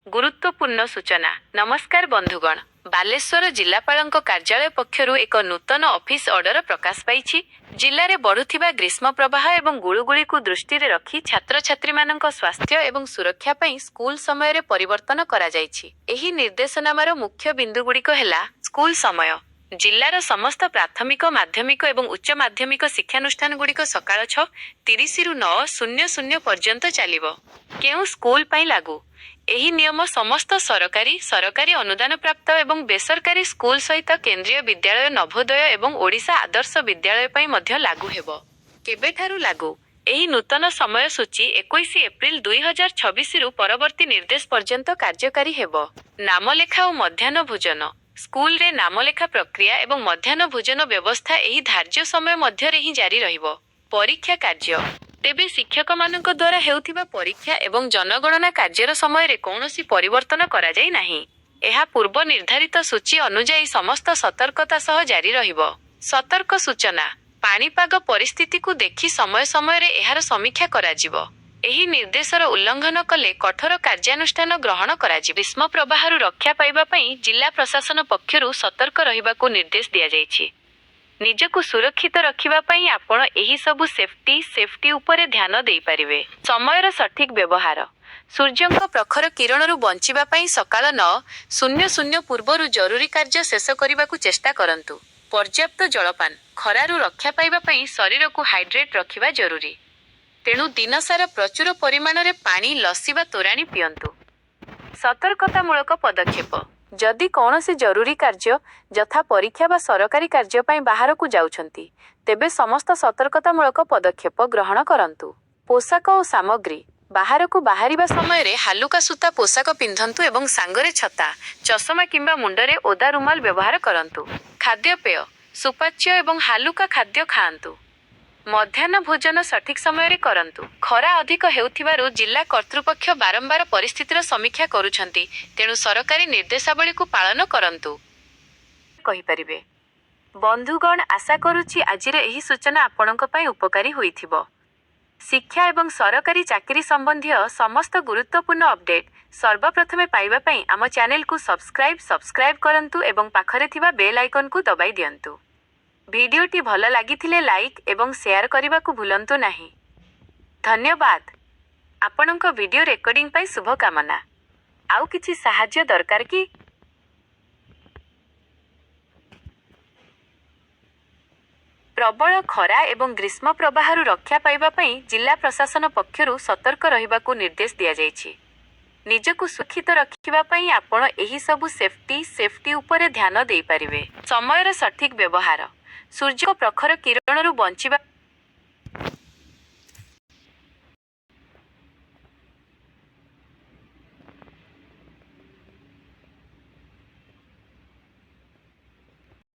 गुरुत्वपूर्ण सूचना। नमस्कार बंधुगण, बालेश्वर जिलापालଙ୍କ कार्यालय पक्षरु एक नूतन ऑफिस ऑर्डर प्रकाश पाइछि। जिल्ला रे बढ़ुथिबा ग्रीष्म प्रवाह एवं गुळुगुळी को दृष्टि रे रखी छात्र छात्री मानक स्वास्थ्य एवं सुरक्षा पई स्कूल समय रे परिवर्तन करा जाइछि। एही निर्देशनामार मुख्य बिंदु गुड़िक हेला स्कूल समय। जिल्लार समस्त प्राथमिक माध्यमिक एवं उच्च माध्यमिक शिक्षानुष्ठान गुड़िक सकाळ 6:30 रु 9:00 पर्यंत चलिबो। केउ स्कूल पई लागू एही नियम समस्त सरकारी अनुदान प्राप्त एवं बेसरकारी स्कूल सहित केंद्रीय विद्यालय नवोदय एवं ओडिशा आदर्श विद्यालय पई मध्य लागू हेबो। केबेठारु लागू एही नूतन समय सूची 21 एप्रिल 2026 रु परवर्ती निर्देश पर्यंत कार्यकारी हेबो। नामलेखा और मध्याह्न भोजन। स्कूल रे नामलेखा प्रक्रिया एवं मध्याह्न भोजन व्यवस्था एही धार्य समय मध्य रे ही जारी रहिबो। परीक्षा कार्य तेबे शिक्षक मानक द्वारा हेउथिबा परीक्षा एवं जनगणना कार्यर समय रे कौनसी परिवर्तन करा जाई नाही। एहा पूर्व निर्धारित सूची अनुଯାयी समस्त सतर्कता सह जारी रहिबो। सतर्क सूचना। पाणीपाग परिस्थिति को देखि समय समय रे एहार समीक्षा करा जिवो। एही निर्देशर उल्लंघन कले कठोर कार्यानुष्ठान ग्रहण करा जिवो। ग्रीष्म प्रवाहरु रक्षा पाइबा पई जिला प्रशासन पक्षरु सतर्क रहिबाकू निर्देश दिया जाइछि। निजको सुरक्षित रखिबा पई आपण एही सबु सेफ्टी उपरे ध्यान देई परिवे। समयर सठिक व्यवहार। सूर्यंक प्रखर किरणरु बंचिबा पई सकाळ 9:00 पूर्वरु जरूरी कार्य शेष करिबाकू चेष्टा करंतु। पर्याप्त जलपान। खरारु रक्षा पाइबा पई शरीर को हाइड्रेट रखिबा जरूरी। तेणु दिनसारा प्रचुर परिमाण रे पानी लस्सी बा तोराणी पियंतु। सतर्कतामूलक पदक्षेप। जदि कौनसी जरूरी कार्य यथा परीक्षा बा सरकारी कार्य पई बाहर को जाउछंती तेबे समस्त सतर्कतामूलक पदक्षेप ग्रहण करंतु। पोशाक और सामग्री। बाहर को बाहरिबा समय रे हालुका सूता पोशाक पिंधंतु एवं सांगरे छता, चश्मा किंबा मुंडरे ओदा रुमाल व्यवहार करंतु। खाद्यपेय। सुपाच्य एवं हालुका खाद्य खाआंतु। मध्याह्न भोजन सठिक समय रे करंतु। खरा अधिक हेउथिबारु जिला कर्तृपक्ष बारंबार परिस्थितिर समीक्षा करूछंती, तेणु सरकारी निर्देशावली को पालन करंतु कहि परिबे। बंधुगण, आशा करूछि आजिर एही सूचना आपणक पई उपकारी होइथिबो। शिक्षा एवं सरकारी चाकरी संबंधी समस्त गुरुत्वपूर्ण अपडेट सर्वप्रथमे पाइबा पई आम चैनल को सब्सक्राइब करंतु एवं पाखरे थिबा बेल आइकन को दबाई दियंतु। भिडियोटी भल लागिथिले लाइक एवं शेयर करने को भूलंतु नहीं। धन्यवाद। आपणक वीडियो रेकॉर्डिंग पाई शुभकामना। आउ किछि साहाय्य दरकार कि? प्रबल खरा एवं ग्रीष्म प्रवाहरु रक्षा पाइबा पई जिला प्रशासन पक्षरु सतर्क रहिबाकू निर्देश दिया जाइछि। निजको सुरक्षित रखिबा पई आपण एही सबु सेफ्टी उपरे ध्यान देई परिवे। समयर सठिक व्यवहार। सूर्य प्रखर किरणरु बंचिबा